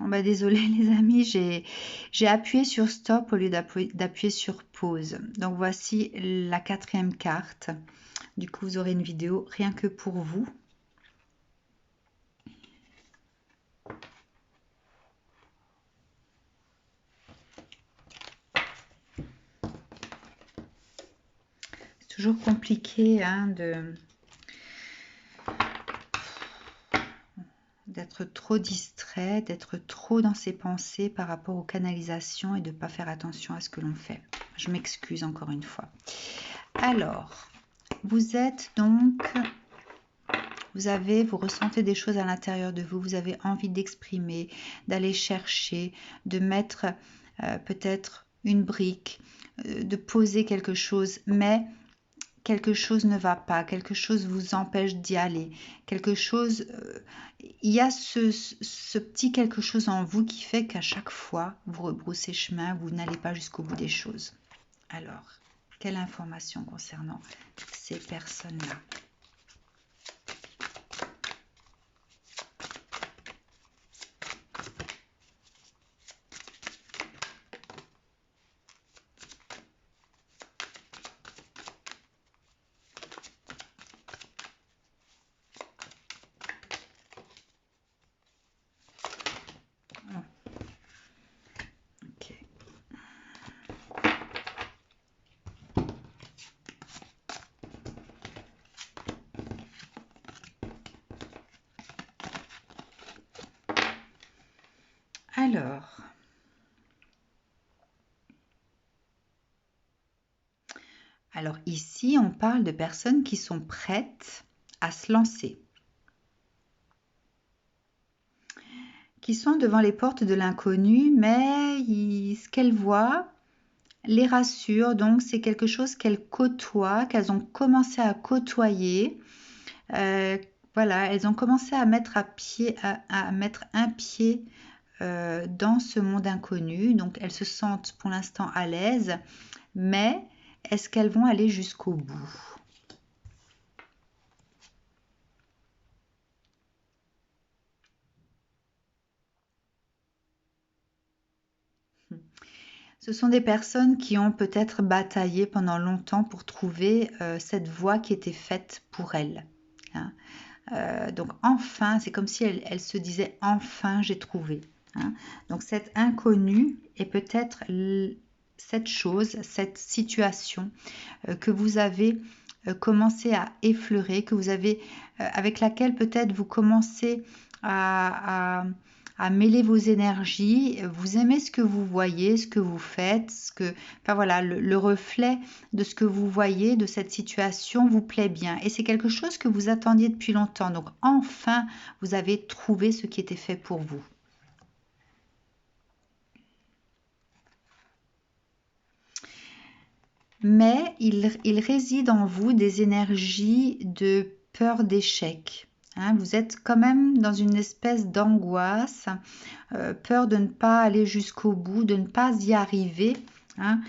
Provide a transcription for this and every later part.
Bah, désolé les amis, j'ai appuyé sur stop au lieu d'appuyer sur pause. Donc voici la 4e carte. Du coup, vous aurez une vidéo rien que pour vous. C'est toujours compliqué hein, d'être trop distrait, d'être trop dans ses pensées par rapport aux canalisations et de ne pas faire attention à ce que l'on fait. Je m'excuse encore une fois. Alors, vous êtes donc... vous ressentez des choses à l'intérieur de vous, vous avez envie d'exprimer, d'aller chercher, de mettre peut-être une brique, de poser quelque chose, mais quelque chose ne va pas, quelque chose vous empêche d'y aller, quelque chose, il y a ce petit quelque chose en vous qui fait qu'à chaque fois, vous rebroussez chemin, vous n'allez pas jusqu'au bout des choses. Alors, quelle information concernant ces personnes-là ? Alors ici, on parle de personnes qui sont prêtes à se lancer, qui sont devant les portes de l'inconnu, mais ce qu'elles voient les rassure, donc c'est quelque chose qu'elles côtoient, qu'elles ont commencé à côtoyer. Voilà, elles ont commencé à mettre mettre un pied dans ce monde inconnu, donc elles se sentent pour l'instant à l'aise, mais est-ce qu'elles vont aller jusqu'au bout ? Ce sont des personnes qui ont peut-être bataillé pendant longtemps pour trouver cette voie qui était faite pour elles. Hein. Donc enfin, c'est comme si elles se disaient enfin j'ai trouvé. Hein. Donc cet inconnu est peut-être cette chose, cette situation que vous avez commencé à effleurer, que vous avez, avec laquelle peut-être vous commencez à mêler vos énergies. Vous aimez ce que vous voyez, ce que vous faites, enfin voilà, le reflet de ce que vous voyez, de cette situation vous plaît bien. Et c'est quelque chose que vous attendiez depuis longtemps. Donc enfin, vous avez trouvé ce qui était fait pour vous. Mais il réside en vous des énergies de peur d'échec. Hein, vous êtes quand même dans une espèce d'angoisse, peur de ne pas aller jusqu'au bout, de ne pas y arriver. Hein,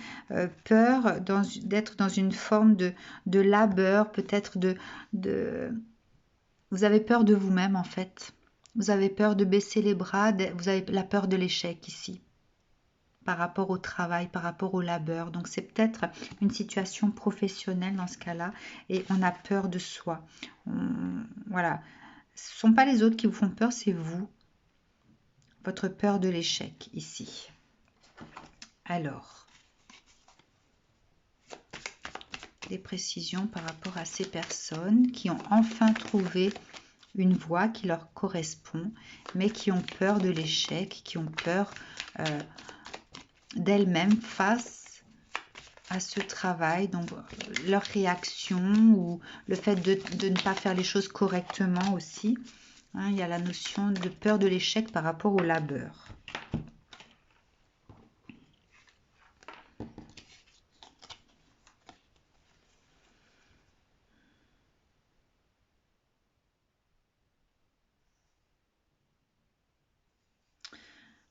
peur d'être dans une forme de labeur, peut-être Vous avez peur de vous-même en fait. Vous avez peur de baisser les bras, vous avez la peur de l'échec ici par rapport au travail, par rapport au labeur. Donc c'est peut-être une situation professionnelle dans ce cas-là et on a peur de soi. Voilà. Ce ne sont pas les autres qui vous font peur, c'est vous. Votre peur de l'échec ici. Alors, des précisions par rapport à ces personnes qui ont enfin trouvé une voie qui leur correspond, mais qui ont peur de l'échec, qui ont peur d'elles-mêmes face à ce travail, donc leur réaction ou le fait de ne pas faire les choses correctement aussi. Hein, il y a la notion de peur de l'échec par rapport au labeur.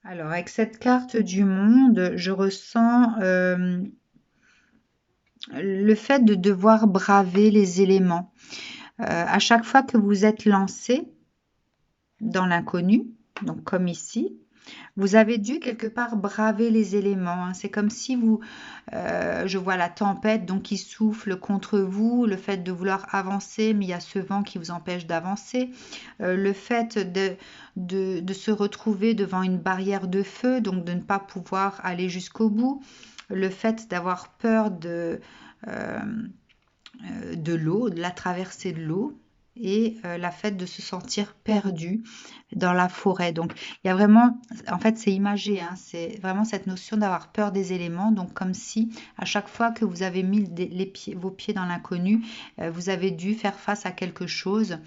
Alors, avec cette carte du monde, je ressens le fait de devoir braver les éléments. À chaque fois que vous êtes lancé dans l'inconnu, donc comme ici, Vous avez dû quelque part braver les éléments, hein. C'est comme si vous, je vois la tempête donc qui souffle contre vous, le fait de vouloir avancer, mais il y a ce vent qui vous empêche d'avancer. Le fait de se retrouver devant une barrière de feu, donc de ne pas pouvoir aller jusqu'au bout. Le fait d'avoir peur euh, de l'eau, de la traversée de l'eau et la fait de se sentir perdu dans la forêt. Donc il y a vraiment, en fait c'est imagé, hein, c'est vraiment cette notion d'avoir peur des éléments. Donc comme si à chaque fois que vous avez mis vos pieds dans l'inconnu, vous avez dû faire face à quelque chose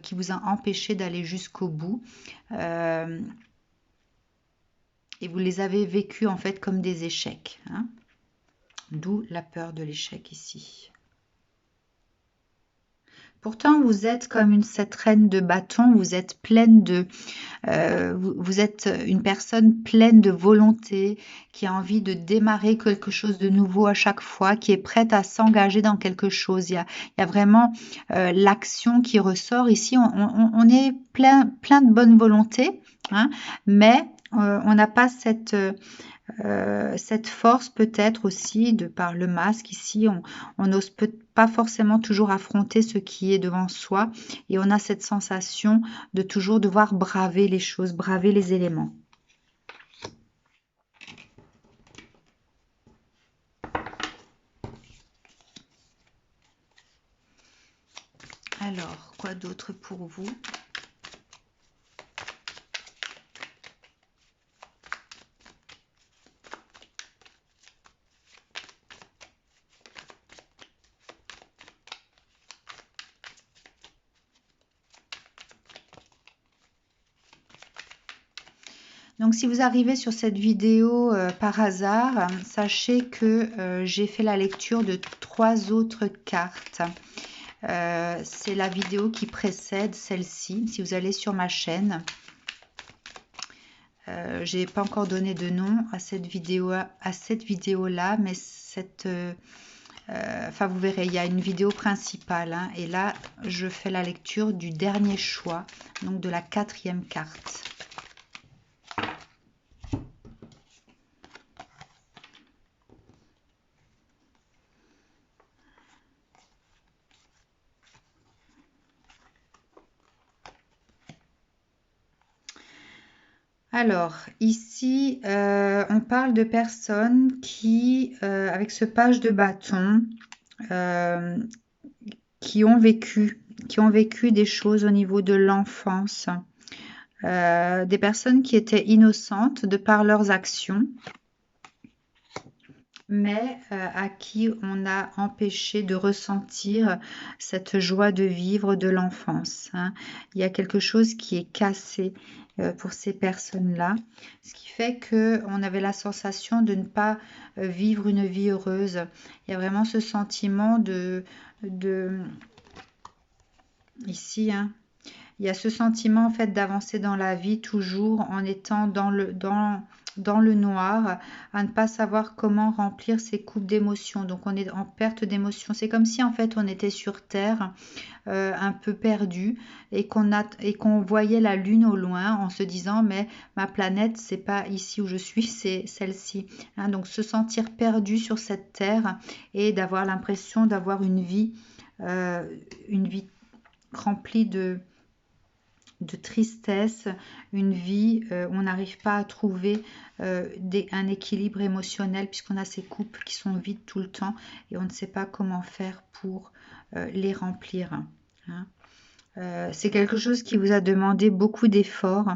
qui vous a empêché d'aller jusqu'au bout. Euh, et vous les avez vécus en fait comme des échecs, hein. D'où la peur de l'échec ici. Pourtant, vous êtes comme cette reine de bâton, vous êtes pleine de, vous êtes une personne pleine de volonté, qui a envie de démarrer quelque chose de nouveau à chaque fois, qui est prête à s'engager dans quelque chose. Il y a vraiment l'action qui ressort. Ici, on est plein de bonne volonté, hein, mais on n'a pas cette force peut-être aussi de par le masque ici, on n'ose pas forcément toujours affronter ce qui est devant soi et on a cette sensation de toujours devoir braver les choses, braver les éléments. Alors, quoi d'autre pour vous ? Donc si vous arrivez sur cette vidéo par hasard, sachez que j'ai fait la lecture de 3 autres cartes. C'est la vidéo qui précède celle-ci. Si vous allez sur ma chaîne, j'ai pas encore donné de nom à cette vidéo-là, mais enfin vous verrez, il y a une vidéo principale, hein, et là je fais la lecture du dernier choix, donc de la 4e carte. Alors, ici, on parle de personnes qui, avec ce page de bâton, euh, qui ont vécu des choses au niveau de l'enfance. Des personnes qui étaient innocentes de par leurs actions, mais à qui on a empêché de ressentir cette joie de vivre de l'enfance, hein. Il y a quelque chose qui est cassé pour ces personnes-là, ce qui fait que on avait la sensation de ne pas vivre une vie heureuse. Il y a vraiment ce sentiment de ici, hein, il y a ce sentiment en fait d'avancer dans la vie toujours en étant dans le noir, à ne pas savoir comment remplir ses coupes d'émotions. Donc on est en perte d'émotion. C'est comme si en fait on était sur Terre, un peu perdu, et qu'on voyait la lune au loin en se disant mais ma planète c'est pas ici où je suis, c'est celle-ci, hein. Donc se sentir perdu sur cette Terre et d'avoir l'impression d'avoir une vie remplie de tristesse, une vie où on n'arrive pas à trouver un équilibre émotionnel puisqu'on a ces coupes qui sont vides tout le temps et on ne sait pas comment faire pour les remplir, hein. C'est quelque chose qui vous a demandé beaucoup d'efforts.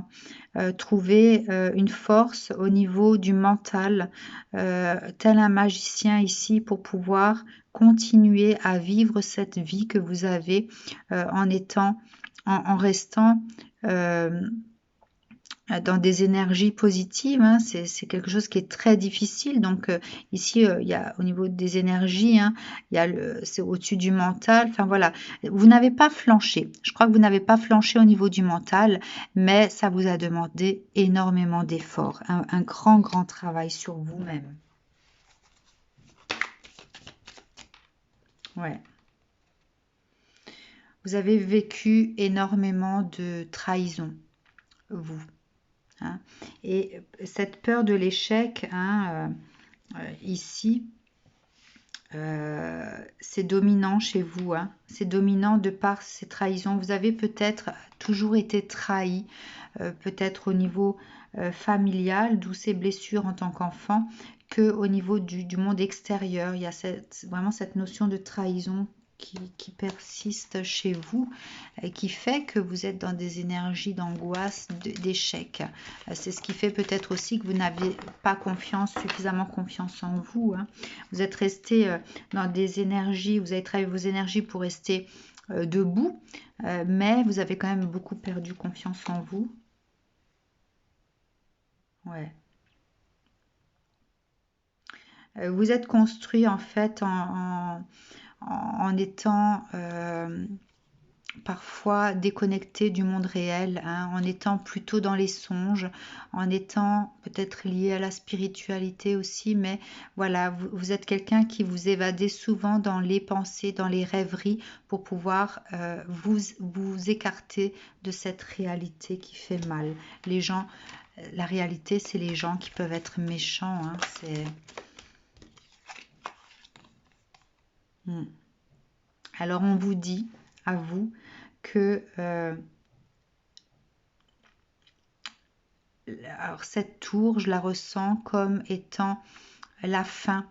Trouver une force au niveau du mental, tel un magicien ici, pour pouvoir continuer à vivre cette vie que vous avez en restant dans des énergies positives, hein. C'est quelque chose qui est très difficile. Donc ici, il y a au niveau des énergies, hein, c'est au-dessus du mental. Enfin voilà, vous n'avez pas flanché. Je crois que vous n'avez pas flanché au niveau du mental, mais ça vous a demandé énormément d'efforts, un grand travail sur vous-même. Ouais. Vous avez vécu énormément de trahison, vous, hein. Et cette peur de l'échec, hein, ici, c'est dominant chez vous, hein. C'est dominant de par ces trahisons. Vous avez peut-être toujours été trahi, peut-être au niveau familial, d'où ces blessures en tant qu'enfant, que au niveau du monde extérieur. Il y a vraiment cette notion de trahison qui persiste chez vous et qui fait que vous êtes dans des énergies d'angoisse, d'échec. C'est ce qui fait peut-être aussi que vous n'avez pas suffisamment confiance en vous, hein. Vous êtes resté dans des énergies, vous avez travaillé vos énergies pour rester debout, mais vous avez quand même beaucoup perdu confiance en vous. Ouais. Vous êtes construit en fait en étant parfois déconnecté du monde réel, hein, en étant plutôt dans les songes, en étant peut-être lié à la spiritualité aussi, mais voilà, vous êtes quelqu'un qui vous évadez souvent dans les pensées, dans les rêveries, pour pouvoir vous écarter de cette réalité qui fait mal. Les gens, la réalité, c'est les gens qui peuvent être méchants, hein, c'est... Alors on vous dit, à vous, que alors cette tour, je la ressens comme étant la fin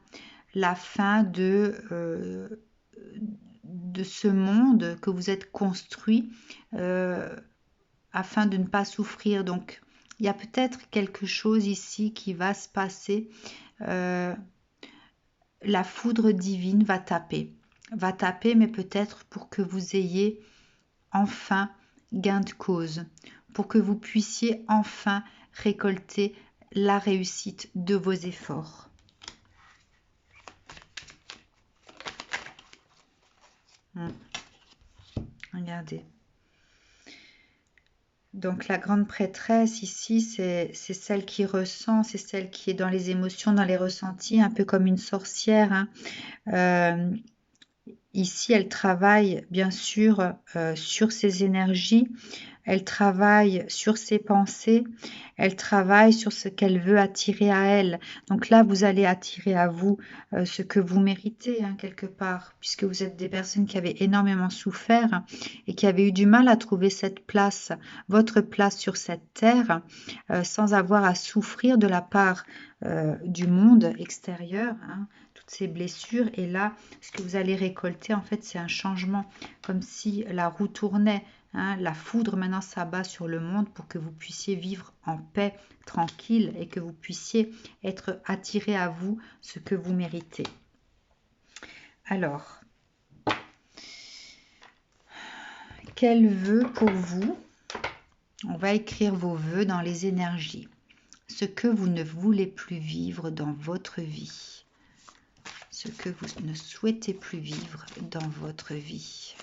de ce monde que vous êtes construit afin de ne pas souffrir. Donc il y a peut-être quelque chose ici qui va se passer. La foudre divine va taper, mais peut-être pour que vous ayez enfin gain de cause, pour que vous puissiez enfin récolter la réussite de vos efforts. Regardez. Donc la grande prêtresse ici, c'est celle qui ressent, c'est celle qui est dans les émotions, dans les ressentis, un peu comme une sorcière, hein. Ici, elle travaille bien sûr sur ses énergies, elle travaille sur ses pensées, elle travaille sur ce qu'elle veut attirer à elle. Donc là, vous allez attirer à vous ce que vous méritez, hein, quelque part, puisque vous êtes des personnes qui avaient énormément souffert, hein, et qui avaient eu du mal à trouver cette place, votre place sur cette terre, sans avoir à souffrir de la part du monde extérieur, hein, toutes ces blessures. Et là, ce que vous allez récolter, en fait, c'est un changement, comme si la roue tournait. Hein, la foudre maintenant s'abat sur le monde pour que vous puissiez vivre en paix, tranquille, et que vous puissiez être attiré à vous ce que vous méritez. Alors, quel vœu pour vous? On va écrire vos vœux dans les énergies. Ce que vous ne voulez plus vivre dans votre vie. Ce que vous ne souhaitez plus vivre dans votre vie.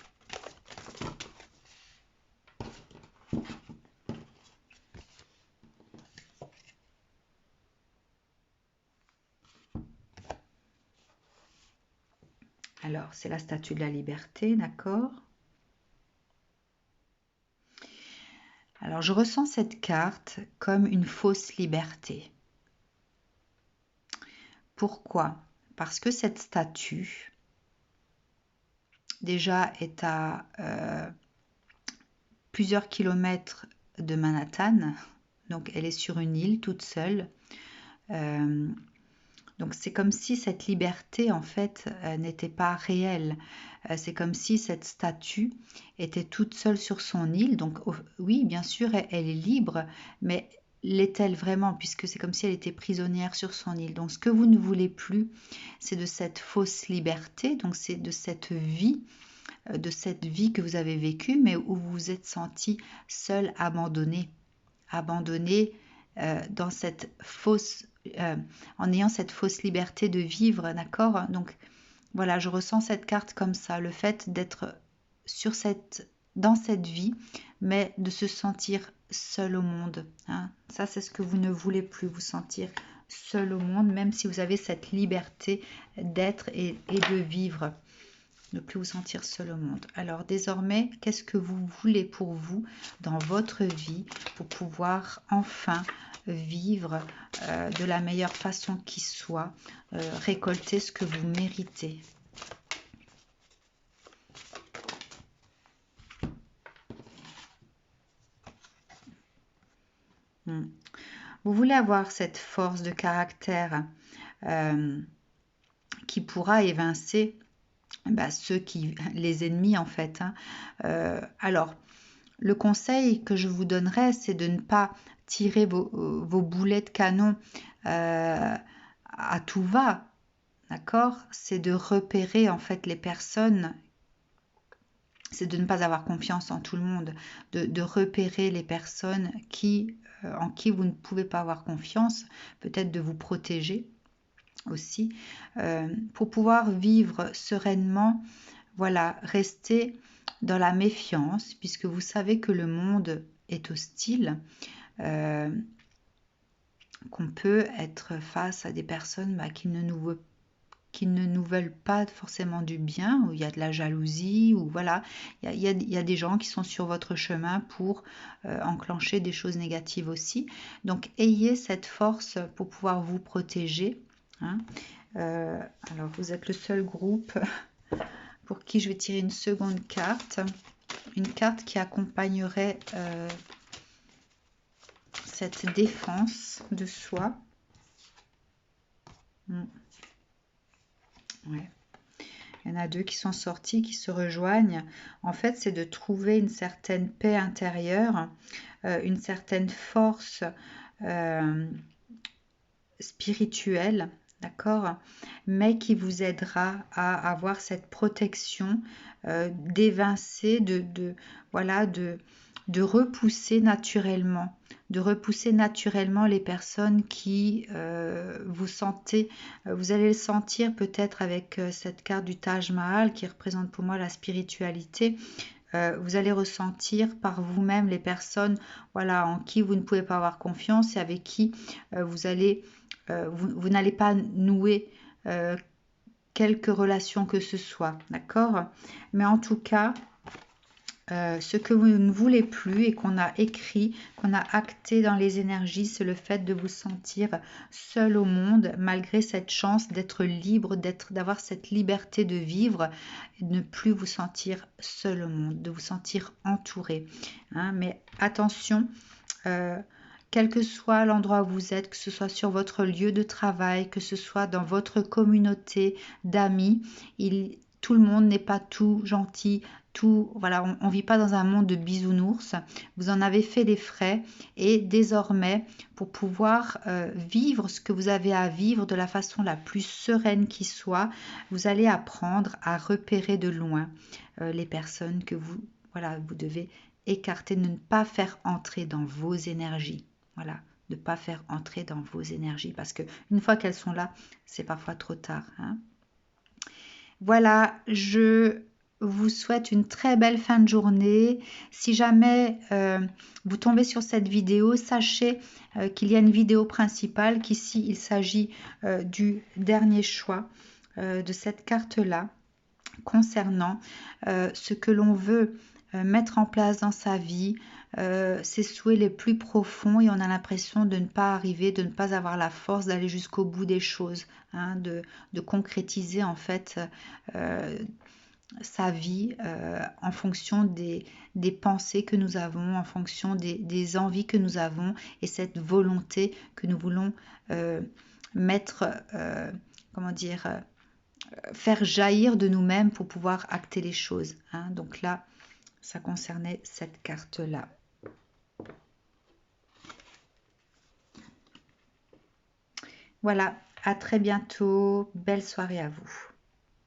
Alors, c'est la statue de la liberté, d'accord? Alors, je ressens cette carte comme une fausse liberté. Pourquoi? Parce que cette statue, déjà, est à plusieurs kilomètres de Manhattan. Donc, elle est sur une île toute seule. Donc c'est comme si cette liberté en fait n'était pas réelle. C'est comme si cette statue était toute seule sur son île. Donc oui, bien sûr, elle est libre, mais l'est-elle vraiment? Puisque c'est comme si elle était prisonnière sur son île. Donc ce que vous ne voulez plus, c'est de cette fausse liberté, donc c'est de cette vie que vous avez vécue, mais où vous vous êtes senti seul, abandonné dans cette fausse en ayant cette fausse liberté de vivre, d'accord? Donc voilà, je ressens cette carte comme ça, le fait d'être dans cette vie, mais de se sentir seul au monde, hein. Ça, c'est ce que vous ne voulez plus, vous sentir seul au monde, même si vous avez cette liberté d'être et de vivre. Ne plus vous sentir seul au monde. Alors désormais, qu'est-ce que vous voulez pour vous dans votre vie pour pouvoir enfin vivre de la meilleure façon qui soit, récolter ce que vous méritez. Vous voulez avoir cette force de caractère qui pourra évincer les ennemis en fait. Alors, le conseil que je vous donnerais, c'est de ne pas tirer vos boulets de canon à tout va, d'accord? C'est de repérer en fait les personnes, c'est de ne pas avoir confiance en tout le monde, de repérer les personnes en qui vous ne pouvez pas avoir confiance, peut-être de vous protéger aussi, pour pouvoir vivre sereinement. Voilà, restez dans la méfiance, puisque vous savez que le monde est hostile, qu'on peut être face à des personnes qui ne nous veulent pas forcément du bien, où il y a de la jalousie, ou voilà, il y a des gens qui sont sur votre chemin pour enclencher des choses négatives aussi. Donc, ayez cette force pour pouvoir vous protéger. Hein. Alors, vous êtes le seul groupe pour qui je vais tirer une seconde carte. Une carte qui accompagnerait cette défense de soi. Ouais. Il y en a deux qui sont sortis, qui se rejoignent. En fait, c'est de trouver une certaine paix intérieure, une certaine force spirituelle, d'accord, mais qui vous aidera à avoir cette protection, d'évincer, de repousser naturellement. De repousser naturellement les personnes qui vous sentez, vous allez le sentir peut-être avec cette carte du Taj Mahal qui représente pour moi la spiritualité. Vous allez ressentir par vous-même les personnes, voilà, en qui vous ne pouvez pas avoir confiance et avec qui vous n'allez pas nouer quelque relation que ce soit, d'accord? Mais en tout cas, ce que vous ne voulez plus et qu'on a écrit, qu'on a acté dans les énergies, c'est le fait de vous sentir seul au monde, malgré cette chance d'être libre, d'avoir cette liberté de vivre, et de ne plus vous sentir seul au monde, de vous sentir entouré. Hein, mais attention, quel que soit l'endroit où vous êtes, que ce soit sur votre lieu de travail, que ce soit dans votre communauté d'amis, tout le monde n'est pas tout gentil, voilà, on ne vit pas dans un monde de bisounours. Vous en avez fait les frais et désormais, pour pouvoir vivre ce que vous avez à vivre de la façon la plus sereine qui soit, vous allez apprendre à repérer de loin les personnes que vous devez écarter, ne pas faire entrer dans vos énergies. Voilà, de ne pas faire entrer dans vos énergies parce que une fois qu'elles sont là, c'est parfois trop tard. Hein. Voilà, je vous souhaite une très belle fin de journée. Si jamais vous tombez sur cette vidéo, sachez qu'il y a une vidéo principale, qu'ici il s'agit du dernier choix de cette carte-là concernant ce que l'on veut mettre en place dans sa vie, ses souhaits les plus profonds, et on a l'impression de ne pas arriver, de ne pas avoir la force d'aller jusqu'au bout des choses, hein, de concrétiser en fait sa vie en fonction des pensées que nous avons, en fonction des envies que nous avons et cette volonté que nous voulons mettre, comment dire, faire jaillir de nous-mêmes pour pouvoir acter les choses. Hein. Donc là, ça concernait cette carte-là. Voilà, à très bientôt. Belle soirée à vous.